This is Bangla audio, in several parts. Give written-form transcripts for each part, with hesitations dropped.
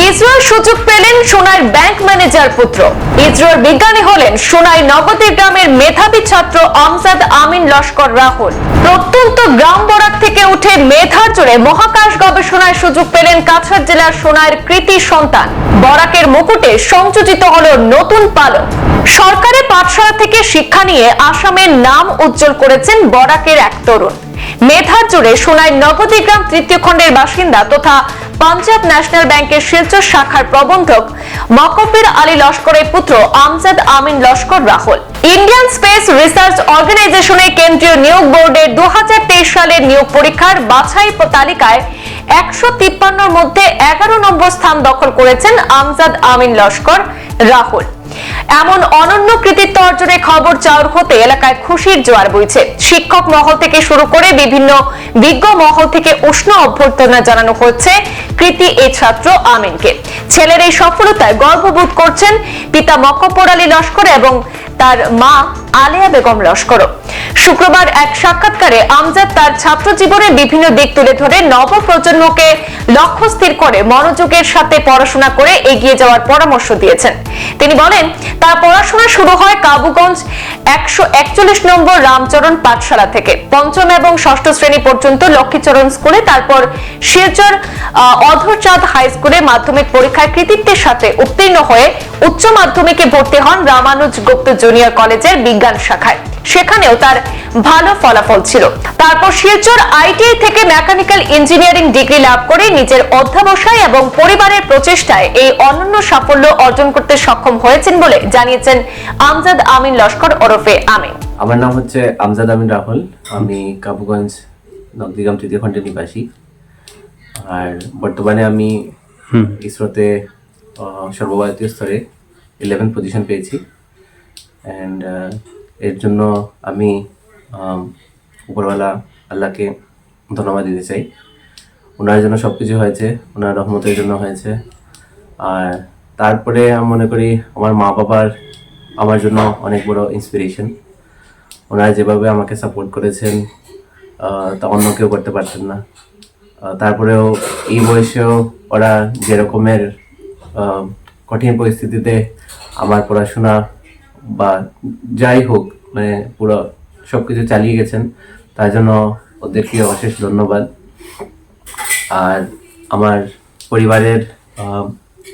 ইসরোর সুযোগ পেলেন সোনার ব্যাংক ম্যানেজার পুত্র। ইসরোর বিজ্ঞানী হলেন সোনাই নবদ্বীপ গ্রামের মেধাবী ছাত্র আমজাদ আমিন লস্কর রাহুল। প্রত্যন্ত গ্রাম বরাক থেকে উঠে মেধার জোরে মহাকাশ গবেষণায় সুযোগ পেলেন কাছাড় জেলার সোনাইয়ের কৃতি সন্তান। বরাকের মুকুটে সংযোজিত হলো নতুন পালক। সরকারি পাঠশালা থেকে শিক্ষা নিয়ে আসামের নাম উজ্জ্বল করেছেন বরাকের এক তরুণ। মেধার জোরে সোনাই নবদ্বীপ গ্রাম তৃতীয় খণ্ডের বাসিন্দা তথা পাঞ্জাব ন্যাশনাল ব্যাংকের শিলচর শাখার প্রবন্ধক মকব্বির আলী লস্করের পুত্র Amjad Amin Laskar Rahul. Indian space research অর্গানাইজেশনের কেন্দ্রীয় নিয়োগ বোর্ডের 2023 সালের নিয়োগ পরীক্ষার বাছাই তালিকায় 153 মধ্যে 11 নম্বর স্থান দখল করেছেন আমজাদ আমিন লস্কর রাহুল। এমন অনন্য কৃতিত্ব অর্জনের খবর চাউর হতে এলাকায় খুশির জোয়ার বইছে। শিক্ষক মহল থেকে শুরু করে বিভিন্ন বিজ্ঞ মহল থেকে উষ্ণ অভ্যর্থনা জানানো হচ্ছে কৃতি এই ছাত্র আমিনকে। ছেলের এই সফলতায় গর্ববোধ করছেন পিতা মকব্বর আলী লস্কর এবং তার মা আলিয়া বেগম লস্কর। শুক্রবার এক সাক্ষাৎকারে আমজাদ তার ছাত্র জীবনের বিভিন্ন দিক তুলে ধরে নব প্রজন্মকে লক্ষ্য স্থির করে মনোযোগের সাথে পড়াশোনা করে এগিয়ে যাওয়ার পরামর্শ দিয়েছেন। তিনি বলেন, তার পড়াশোনা শুরু হয় কাবুগঞ্জ 141 নম্বর রামচরণ পাঠশালা থেকে। পঞ্চম এবং ষষ্ঠ শ্রেণী পর্যন্ত লক্ষ্মীচরণ স্কুলে, তারপর শিলচর অধরচাঁদ হাই স্কুলে মাধ্যমিক পরীক্ষায় কৃতিত্বের সাথে উত্তীর্ণ হয়ে উচ্চ মাধ্যমিকে ভর্তি হন রামানুজ গুপ্ত জুনিয়র কলেজের বিজ্ঞান শাখায়। সেখানেও তার ভালো ফলাফল ছিল। তারপর শিলচর আইটিআই থেকে মেকানিক্যাল ইঞ্জিনিয়ারিং ডিগ্রি লাভ করে নিজের অধ্যবসায় এবং পরিবারের প্রচেষ্টায় এই অনন্য সাফল্য অর্জন করতে সক্ষম হয়েছেন বলে জানিয়েছেন আমজাদ আমিন লস্কর ওরফে আমিন। আমার নাম হচ্ছে আমজাদ আমিন রাহুল। আমি কাবুগঞ্জ নবদ্বীপ তৃতীয় খণ্ডের নিবাসী। আর বর্তমানে আমি ইসরোতে সর্বভারতীয় স্তরে 11 পজিশন পেয়েছি। অ্যান্ড এর জন্য আমি উপরওয়ালা আল্লাহকে ধন্যবাদ দিতে চাই। ওনার জন্য সব কিছু হয়েছে, ওনার রহমতের জন্য হয়েছে। আর তারপরে আমি মনে করি আমার মা বাবার আমার জন্য অনেক বড় ইন্সপিরেশন। ওনারা যেভাবে আমাকে সাপোর্ট করেছেন তা অন্য কেউ করতে পারতেন না। তারপরেও এই বয়সেও ওরা যেরকমের কঠিন পরিস্থিতিতে আমার পড়াশোনা বা যাই হোক মানে পুরো সব কিছু চালিয়ে গেছেন, তার জন্য ওদেরকে অশেষ ধন্যবাদ। আর আমার পরিবারের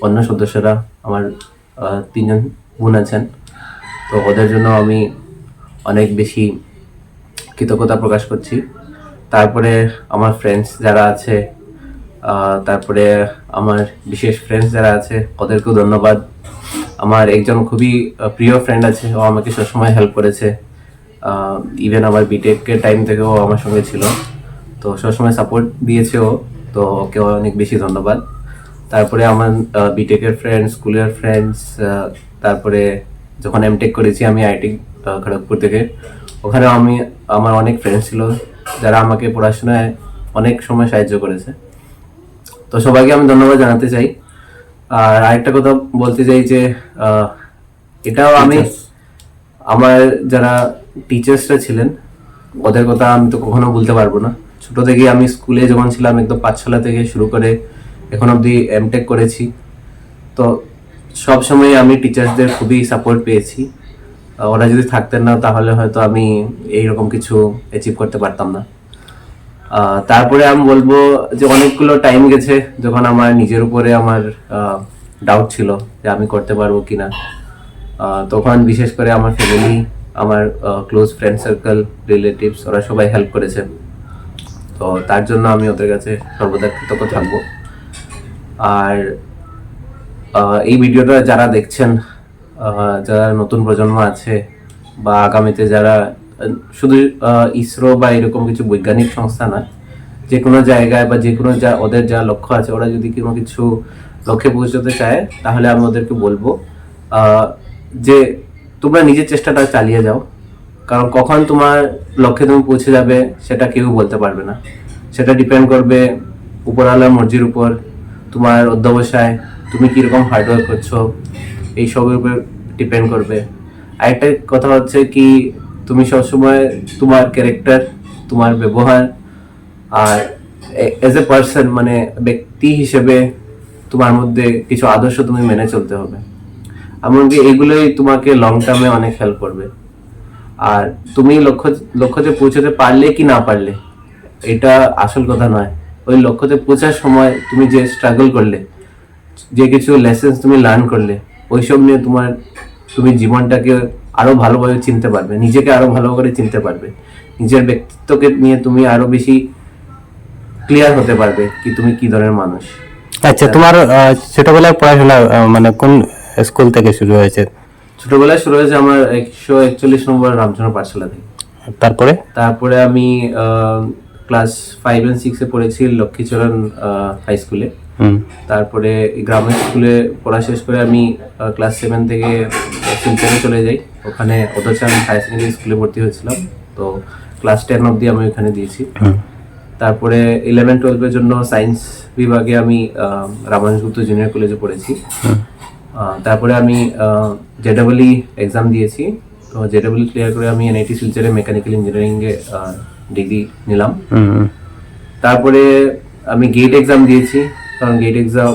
অন্য সদস্যরা, আমার 3 জন বোন আছেন, তো ওদের জন্য আমি অনেক বেশি কৃতজ্ঞতা প্রকাশ করছি। তারপরে আমার ফ্রেন্ডস যারা আছে, তারপরে আমার বিশেষ ফ্রেন্ডস যারা আছে, ওদেরকেও ধন্যবাদ। আমার একজন খুবই প্রিয় ফ্রেন্ড আছে, ও আমাকে সবসময় হেল্প করেছে। ইভেন আমার বিটেকের টাইম থেকেও আমার সঙ্গে ছিল, তো সবসময় সাপোর্ট দিয়েছে ও, তো ওকে অনেক বেশি ধন্যবাদ। তারপরে আমার বিটেকের ফ্রেন্ডস, স্কুলের ফ্রেন্ডস, তারপরে যখন এমটেক করেছি আমি আইআইটি খড়গপুর থেকে, ওখানেও আমার অনেক ফ্রেন্ডস ছিল যারা আমাকে পড়াশোনায় অনেক সময় সাহায্য করেছে। তো সবাইকে আমি ধন্যবাদ জানাতে চাই। আর আরেকটা কথা বলতে চাই যে এটাও আমি আমার যারা টিচার্সরা ছিলেন ওদের কথা আমি তো কখনো বলতে পারবো না। ছোট থেকে আমি স্কুলে যখন ছিলাম একদম পাঠশালা থেকে শুরু করে এখন অবধি এমটেক করেছি, তো সব সময় আমি টিচার্সদের খুবই সাপোর্ট পেয়েছি। ওরা যদি থাকতেন না তাহলে হয়তো আমি এইরকম কিছু অ্যাচিভ করতে পারতাম না। তারপরে আমি বলবো যে অনেকগুলো টাইম গেছে যখন আমার নিজের উপরে আমার ডাউট ছিল যে আমি করতে পারবো কিনা। তখন বিশেষ করে আমার ফ্যামিলি, আমার ক্লোজ ফ্রেন্ড সার্কেল, রিলেটিভস, ওরা সবাই হেল্প করেছে। তো তার জন্য আমি ওদের কাছে সর্বদা কৃতজ্ঞ থাকবো। আর এই ভিডিওটা যারা দেখছেন, যারা নতুন প্রজন্ম আছে বা আগামীতে যারা শুধু ইসরো বা এরকম কিছু বৈজ্ঞানিক সংস্থা না, যে কোনো জায়গায় বা যে কোনো ওদের যা লক্ষ্য আছে, ওরা যদি কোনো কিছু লক্ষ্যে পৌঁছতে চায় তাহলে আমি ওদেরকে বলবো যে তোমরা নিজের চেষ্টাটা চালিয়ে যাও। কারণ কখন তোমার লক্ষ্যে তুমি পৌঁছে যাবে সেটা কেউ বলতে পারবে না। সেটা ডিপেন্ড করবে উপরওয়ালার মর্জির উপর, তোমার অধ্যবসায়, তুমি কীরকম হার্ডওয়ার্ক করছো, এইসবের উপর ডিপেন্ড করবে। আরেকটা কথা হচ্ছে কি, তুমি সবসময় তোমার ক্যারেক্টার, তোমার ব্যবহার আর এজ এ পার্সন মানে ব্যক্তি হিসেবে তোমার মধ্যে কিছু আদর্শ তুমি মেনে চলতে হবে। এমনকি এগুলোই তোমাকে লং টার্মে অনেক হেল্প করবে। আর তুমি লক্ষ্যতে পৌঁছতে পারলে কি না পারলে এটা আসল কথা নয়। ওই লক্ষ্যতে পৌঁছার সময় তুমি যে স্ট্রাগল করলে, যে কিছু লেসেন্স তুমি লার্ন করলে, ওইসব নিয়ে তুমি জীবনটাকে আরো ভালোভাবে চিনতে পারবে, নিজেকে আরো ভালো করে চিনতে পারবে, নিজের ব্যক্তিত্বকে নিয়ে তুমি আরো বেশি ক্লিয়ার হতে পারবে কি তুমি কি ধরনের মানুষ। আচ্ছা, তোমার ছোটবেলায় পড়াশোনা মানে কোন স্কুল থেকে শুরু হয়েছে? ছোটবেলায় শুরু হয়েছে আমার 141 নম্বর রামচন্দ্র পাঠশালা থেকে। তারপরে আমি ক্লাস 5 and 6 এ পড়েছি লক্ষ্মীচরণ হাই স্কুলে। তারপরে গ্রামের স্কুলে পড়া শেষ করে আমি ক্লাস 7 থেকে শিলচরে চলে যাই। ওখানে ওদচান হাই সেকেন্ডারি স্কুলে ভর্তি হয়েছিলাম। তো ক্লাস 10 অবধি আমি ওখানে দিয়েছি। তারপরে 11-12 এর জন্য সায়েন্স বিভাগে আমি রামানুজগুপ্ত জুনিয়র কলেজে পড়েছি। তারপরে আমি জেডাবলই এক্সাম দিয়েছি। তো জেডাবলই ক্লিয়ার করে আমি এনআইটি শিলচরে মেকানিক্যাল ইঞ্জিনিয়ারিং এ ডিগ্রি নিলাম। তারপরে আমি গেট এক্সাম দিয়েছি, কারণ গেট এক্সাম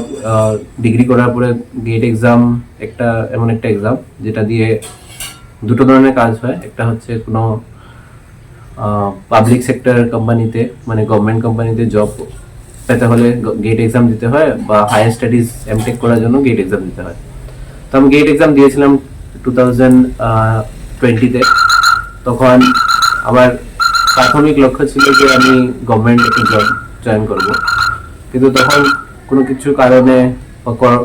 ডিগ্রি করার পরে গেট এক্সাম এমন একটা এক্সাম যেটা দিয়ে দুটো ধরনের কাজ হয়। একটা হচ্ছে কোনো পাবলিক সেক্টর কোম্পানিতে, মানে গভর্নমেন্ট কোম্পানিতে জব পেতে হলে গেট এক্সাম দিতে হয়, বা হায়ার স্টাডিজ এমটেক করার জন্য গেট এক্সাম দিতে হয়। তো আমি গেট এক্সাম দিয়েছিলাম 2020-তে। তখন আমার প্রাথমিক লক্ষ্য ছিল যে আমি গভর্নমেন্ট একটা জব জয়েন করব, কিন্তু তখন কোনো কিছু কারণে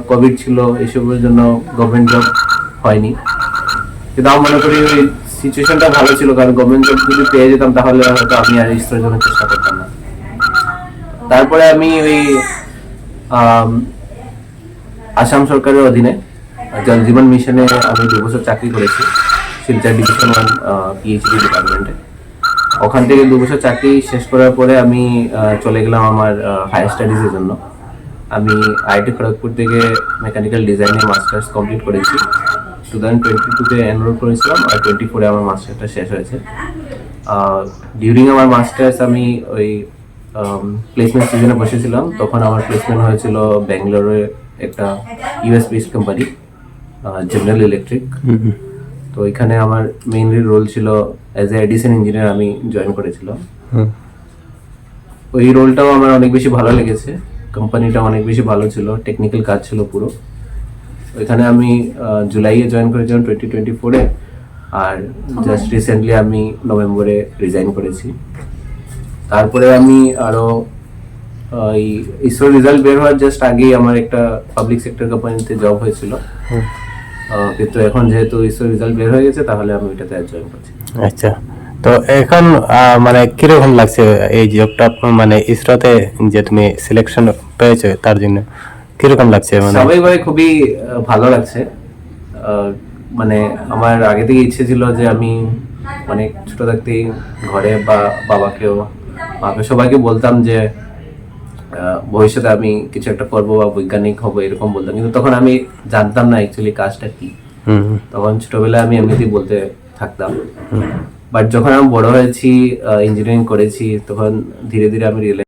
কোভিড ছিল, এসবের জন্য গভর্নমেন্ট জব হয়নি। কিন্তু আমি মনে করি ওই সিচুয়েশনটা ভালো ছিল, কারণ গভর্নমেন্ট জব যদি পেয়ে যেতাম তাহলে হয়তো আমি আর ইসরোর জন্য চেষ্টা করতাম না। তারপরে আমি ওই আসাম সরকারের অধীনে জল জীবন মিশনে আমি 2 বছর চাকরি করেছি শিলচর ডিভিশন 1 পিএইচডি ডিপার্টমেন্টে। ওখান থেকে 2 বছর চাকরি শেষ করার পরে আমি চলে গেলাম আমার হায়ার স্টাডিজের জন্য। আমি আইআইটি খড়গপুর থেকে মেকানিক্যাল ডিজাইনে মাস্টার্স কমপ্লিট করেছি। 2022-তে এনরোল করেছিলাম, আর 24-এ আমার মাস্টার্সটা শেষ হয়েছে। ডিউরিং আমার মাস্টার্স আমি ওই প্লেসমেন্ট সিজনে বসেছিলাম। তখন আমার প্লেসমেন্ট হয়েছিল ব্যাঙ্গালোরে একটা US based company, general electric. তো এখানে আমার মেইনলি রোল ছিল অ্যাজ এ এডিশন ইঞ্জিনিয়ার আমি জয়েন করেছিলাম। ওই রোলটাও আমার অনেক বেশি ভালো লেগেছে, কোম্পানিটা অনেক বেশি ভালো ছিল, টেকনিক্যাল কাজ ছিল পুরো। ওইখানে আমি জুলাইয়ে জয়েন করেছিলাম 2024-এ, আর জাস্ট রিসেন্টলি আমি নভেম্বরে রিজাইন করেছি। তারপরে আমি আরো ইসরো রেজাল্ট বের হওয়ার জাস্ট আগেই আমার একটা পাবলিক সেক্টর কোম্পানিতে জব হয়েছিল। কিন্তু এখন যেহেতু ইসরো রেজাল্ট বের হয়ে গেছে, তাহলে আমি ওইটাতে জয়েন করছি। আচ্ছা, তো এখন মানে কিরকম লাগছে এই জবটা, মানে ইসরোতে যে তুমি সিলেকশন পেয়েছো তার জন্য কিরকম লাগছে? মানে স্বাভাবিকভাবে খুবই ভালো লাগছে। মানে আমার আগে থেকে ইচ্ছে ছিল যে আমি অনেক ছোট থাকতেই ঘরে বা বাবাকে সবাইকে বলতাম যে ভবিষ্যতে আমি কিছু একটা করবো বা বৈজ্ঞানিক হবো, এরকম বলতাম। কিন্তু তখন আমি জানতাম না অ্যাকচুয়ালি কাজটা কি। তখন ছোটবেলায় আমি এমনিতেই বলতে থাকতাম। বাট যখন আমি বড় হয়েছি, ইঞ্জিনিয়ারিং করেছি, তখন ধীরে ধীরে আমি রিয়েলাইজ